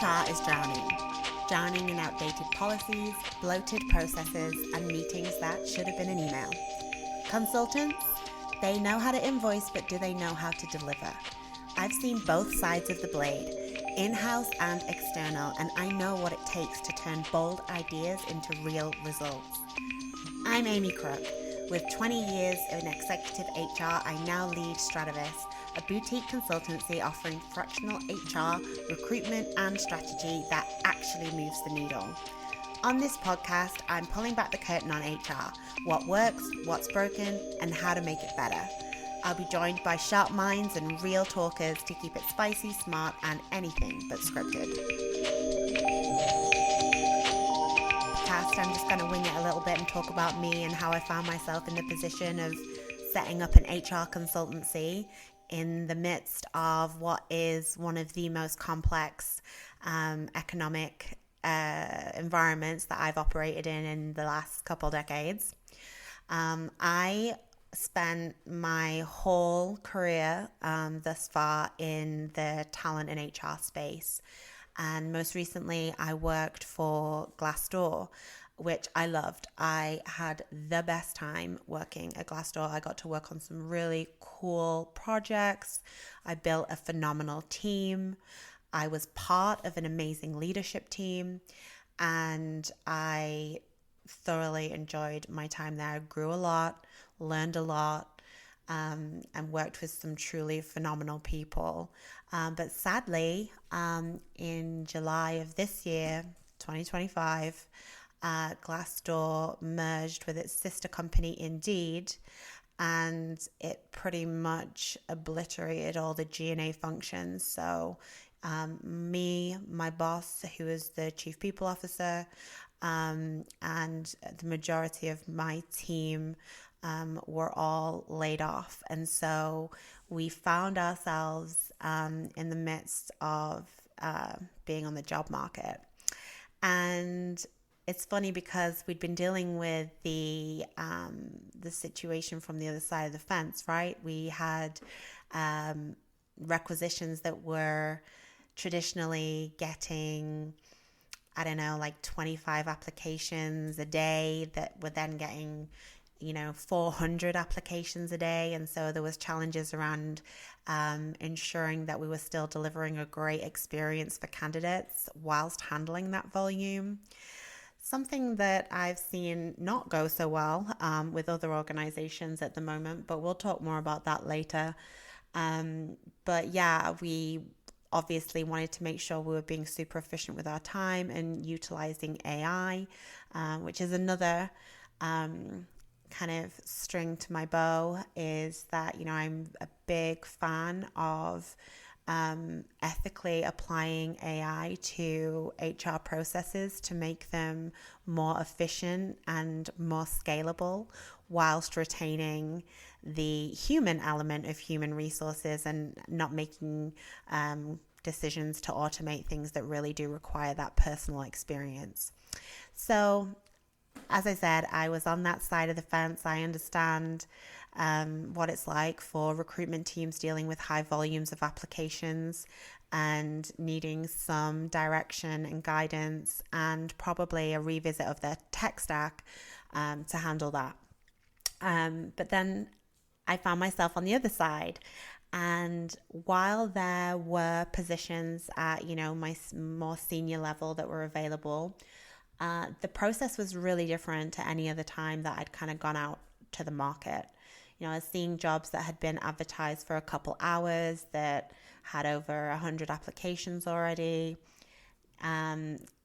HR is drowning in outdated policies, bloated processes, and meetings that should have been an email. Consultants, they know how to invoice, but do they know how to deliver? I've seen both sides of the blade, in-house and external, and I know what it takes to turn bold ideas into real results. I'm Amy Crook. With 20 years in executive HR, I now lead Strativis, a boutique consultancy offering fractional HR, recruitment and strategy that actually moves the needle. On this podcast, I'm pulling back the curtain on HR, what works, what's broken, and how to make it better. I'll be joined by sharp minds and real talkers to keep it spicy, smart, and anything but scripted. I'm just going to wing it a little bit and talk about me and how I found myself in the position of setting up an HR consultancy in the midst of what is one of the most complex economic environments that I've operated in the last couple decades. I spent my whole career thus far in the talent and HR space. And most recently, I worked for Glassdoor, which I loved. I had the best time working at Glassdoor. I got to work on some really cool projects. I built a phenomenal team. I was part of an amazing leadership team, and I thoroughly enjoyed my time there. I grew a lot, learned a lot, and worked with some truly phenomenal people. But sadly, in July of this year, 2025, Glassdoor merged with its sister company Indeed, and it pretty much obliterated all the G&A functions. So me, my boss, who is the chief people officer, and the majority of my team were all laid off. And so we found ourselves in the midst of being on the job market. And it's funny because we'd been dealing with the situation from the other side of the fence, right? We had requisitions that were traditionally getting, 25 applications a day that were then getting 400 applications a day. And so there was challenges around ensuring that we were still delivering a great experience for candidates whilst handling that volume. Something that I've seen not go so well with other organizations at the moment, but we'll talk more about that later. But yeah, we obviously wanted to make sure we were being super efficient with our time and utilizing AI, which is another kind of string to my bow, is that, I'm a big fan of ethically applying AI to HR processes to make them more efficient and more scalable whilst retaining the human element of human resources and not making decisions to automate things that really do require that personal experience. So as I said, I was on that side of the fence. I understand what it's like for recruitment teams dealing with high volumes of applications and needing some direction and guidance and probably a revisit of their tech stack to handle that. But then I found myself on the other side. And while there were positions at, my more senior level that were available, the process was really different to any other time that I'd kind of gone out to the market. I was seeing jobs that had been advertised for a couple hours that had over 100 applications already.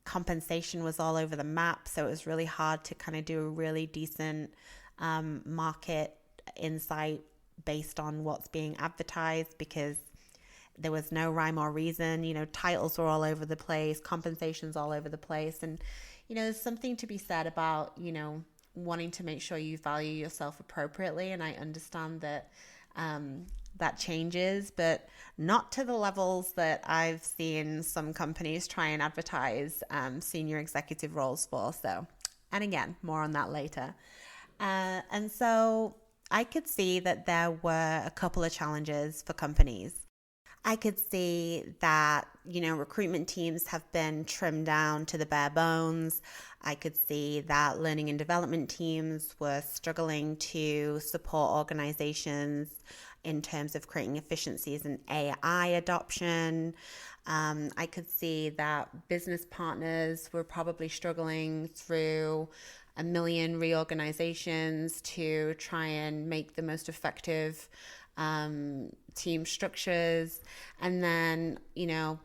Compensation was all over the map, so it was really hard to kind of do a really decent market insight based on what's being advertised because there was no rhyme or reason. Titles were all over the place, compensations all over the place. And, there's something to be said about, wanting to make sure you value yourself appropriately. And I understand that that changes, but not to the levels that I've seen some companies try and advertise senior executive roles for. So, and again, more on that later. And so I could see that there were a couple of challenges for companies. I could see that, recruitment teams have been trimmed down to the bare bones. I could see that learning and development teams were struggling to support organizations in terms of creating efficiencies in AI adoption. I could see that business partners were probably struggling through a million reorganizations to try and make the most effective team structures. And then,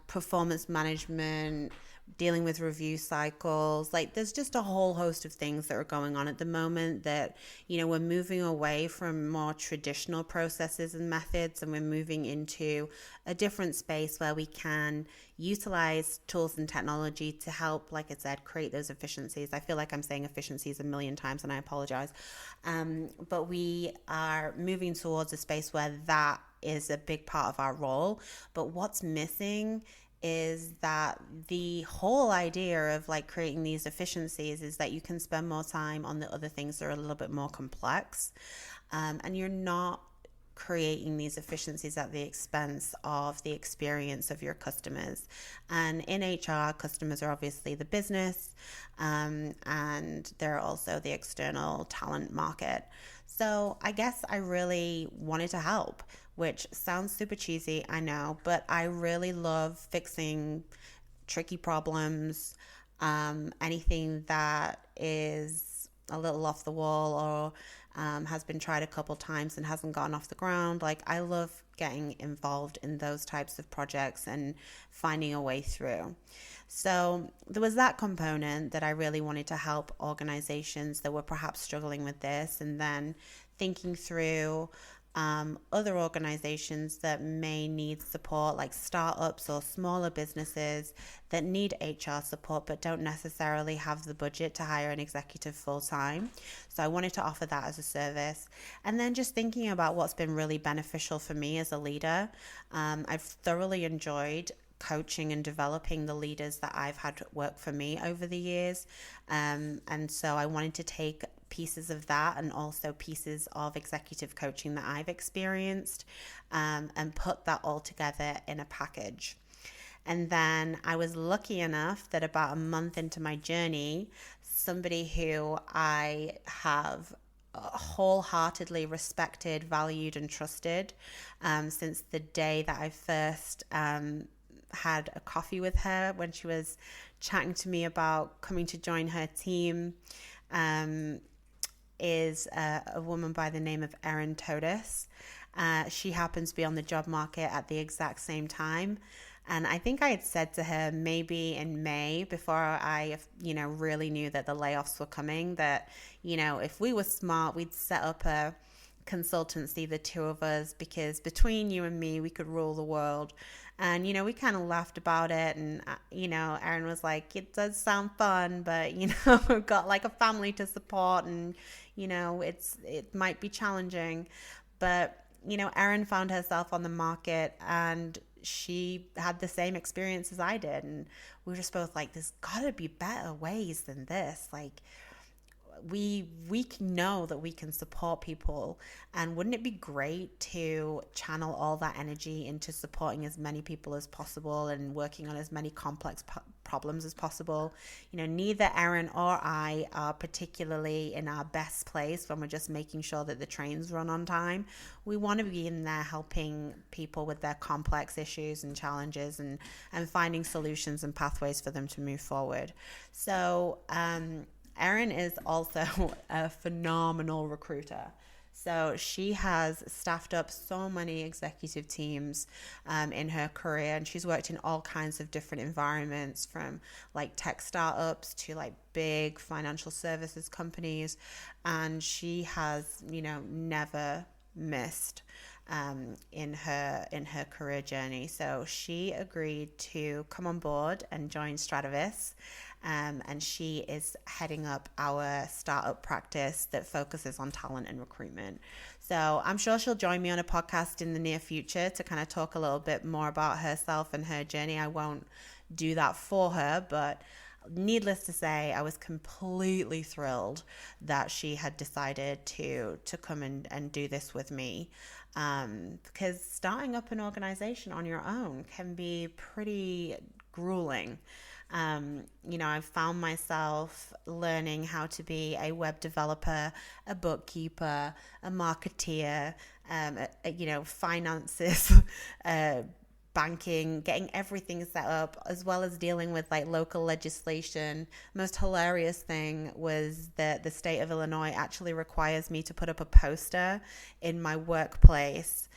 performance management, dealing with review cycles. Like, there's just a whole host of things that are going on at the moment that, we're moving away from more traditional processes and methods, and we're moving into a different space where we can utilize tools and technology to help, like I said, create those efficiencies. I feel like I'm saying efficiencies a million times, and I apologize. But we are moving towards a space where that is a big part of our role. But what's missing is that the whole idea of like creating these efficiencies is that you can spend more time on the other things that are a little bit more complex, and you're not creating these efficiencies at the expense of the experience of your customers. And in HR, customers are obviously the business, and they're also the external talent market. So I guess I really wanted to help, which sounds super cheesy, I know, but I really love fixing tricky problems, anything that is a little off the wall or has been tried a couple times and hasn't gotten off the ground. Like, I love getting involved in those types of projects and finding a way through. So there was that component that I really wanted to help organizations that were perhaps struggling with this, and then thinking through other organizations that may need support, like startups or smaller businesses that need HR support but don't necessarily have the budget to hire an executive full time. So I wanted to offer that as a service. And then just thinking about what's been really beneficial for me as a leader. I've thoroughly enjoyed coaching and developing the leaders that I've had work for me over the years. And so I wanted to take pieces of that and also pieces of executive coaching that I've experienced, and put that all together in a package. And then I was lucky enough that about a month into my journey, somebody who I have wholeheartedly respected, valued, and trusted since the day that I first had a coffee with her when she was chatting to me about coming to join her team, is a woman by the name of Erin Totis. She happens to be on the job market at the exact same time. And I think I had said to her maybe in May, before I, really knew that the layoffs were coming, that, if we were smart, we'd set up a consultancy, the two of us, because between you and me, we could rule the world. And, we kind of laughed about it. And, Erin was like, it does sound fun, but, we've got like a family to support, and, it might be challenging. But, Erin found herself on the market, and she had the same experience as I did. And we were just both like, there's gotta be better ways than this. Like, we know that we can support people, and wouldn't it be great to channel all that energy into supporting as many people as possible and working on as many complex problems as possible? Neither Erin or I are particularly in our best place when we're just making sure that the trains run on time. We want to be in there helping people with their complex issues and challenges, and finding solutions and pathways for them to move forward. So Erin is also a phenomenal recruiter. So she has staffed up so many executive teams in her career, and she's worked in all kinds of different environments, from like tech startups to like big financial services companies, and she has, never missed in her career journey. So she agreed to come on board and join Strativis. And she is heading up our startup practice that focuses on talent and recruitment. So I'm sure she'll join me on a podcast in the near future to kind of talk a little bit more about herself and her journey. I won't do that for her, but needless to say, I was completely thrilled that she had decided to come and do this with me. because starting up an organization on your own can be pretty grueling. I found myself learning how to be a web developer, a bookkeeper, a marketeer, finances, banking, getting everything set up, as well as dealing with like local legislation. Most hilarious thing was that the state of Illinois actually requires me to put up a poster in my workplace,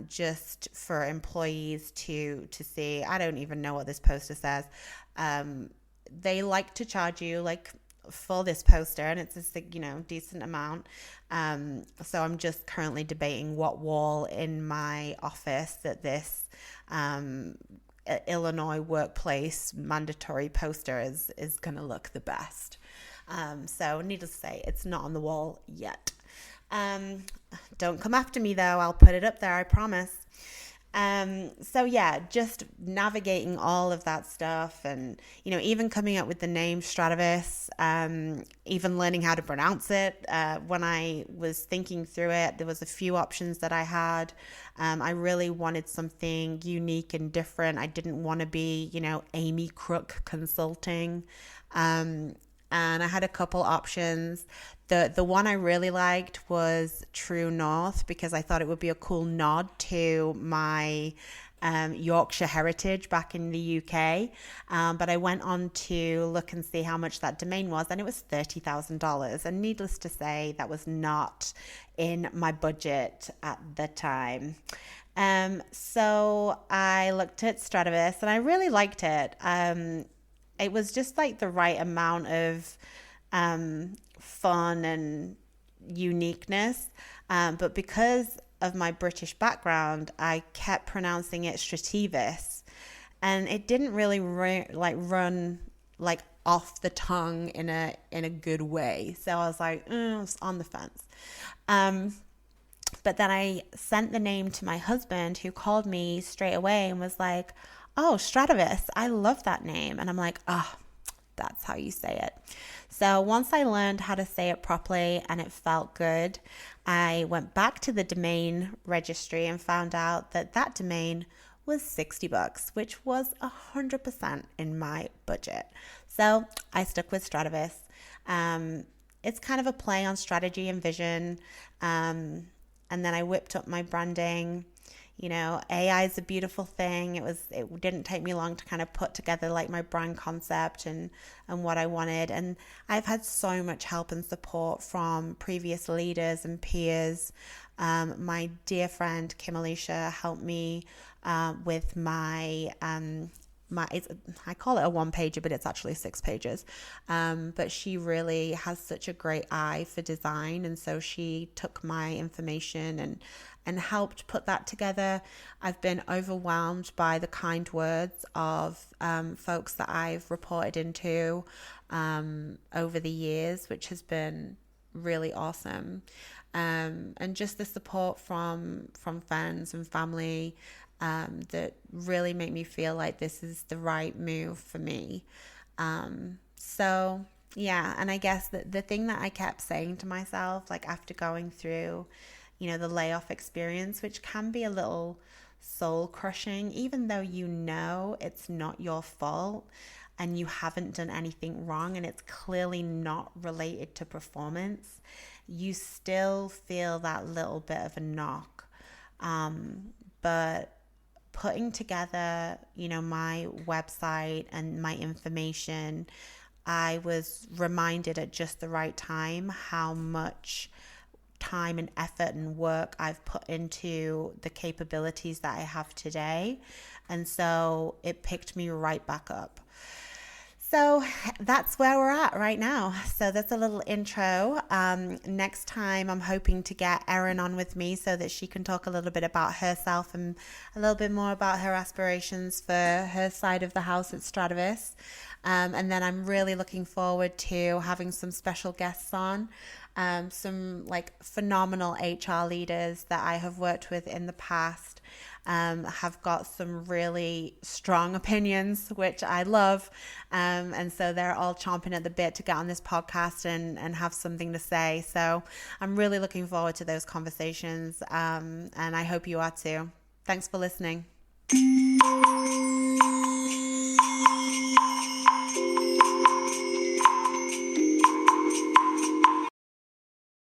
just for employees to see. I don't even know what this poster says. They like to charge you like for this poster, and it's a decent amount. So I'm just currently debating what wall in my office that this Illinois workplace mandatory poster is going to look the best. So needless to say, it's not on the wall yet. Don't come after me though. I'll put it up there, I promise. So yeah, just navigating all of that stuff, and even coming up with the name Strativis, even learning how to pronounce it. When I was thinking through it, there was a few options that I had. I really wanted something unique and different. I didn't want to be, Amy Crook Consulting. And I had a couple options. The one I really liked was True North, because I thought it would be a cool nod to my Yorkshire heritage back in the UK. But I went on to look and see how much that domain was, and it was $30,000. And needless to say, that was not in my budget at the time. So I looked at Strativis and I really liked it. It was just like the right amount of fun and uniqueness. But because of my British background, I kept pronouncing it Strativis. And it didn't really run like off the tongue in a good way. So I was like, it's on the fence. But then I sent the name to my husband, who called me straight away and was like, oh, Strativis, I love that name. And I'm like, that's how you say it. So once I learned how to say it properly and it felt good, I went back to the domain registry and found out that domain was $60, which was 100% in my budget. So I stuck with Strativis. It's kind of a play on strategy and vision. And then I whipped up my branding. AI is a beautiful thing. It didn't take me long to kind of put together like my brand concept and what I wanted. And I've had so much help and support from previous leaders and peers. My dear friend Kim Alicia helped me with my I call it a one pager, but it's actually 6 pages. But she really has such a great eye for design. And so she took my information and helped put that together. I've been overwhelmed by the kind words of folks that I've reported into over the years, which has been really awesome. And just the support from friends and family that really make me feel like this is the right move for me. So yeah, and I guess that the thing that I kept saying to myself, like after going through the layoff experience, which can be a little soul crushing, even though it's not your fault and you haven't done anything wrong and it's clearly not related to performance, you still feel that little bit of a knock. But putting together, my website and my information, I was reminded at just the right time how much time and effort and work I've put into the capabilities that I have today. And so it picked me right back up. So that's where we're at right now. So that's a little intro. Next time I'm hoping to get Erin on with me so that she can talk a little bit about herself and a little bit more about her aspirations for her side of the house at Strativis. And then I'm really looking forward to having some special guests on. some like phenomenal HR leaders that I have worked with in the past have got some really strong opinions, which I love. And so they're all chomping at the bit to get on this podcast and have something to say. So I'm really looking forward to those conversations. And I hope you are too. Thanks for listening.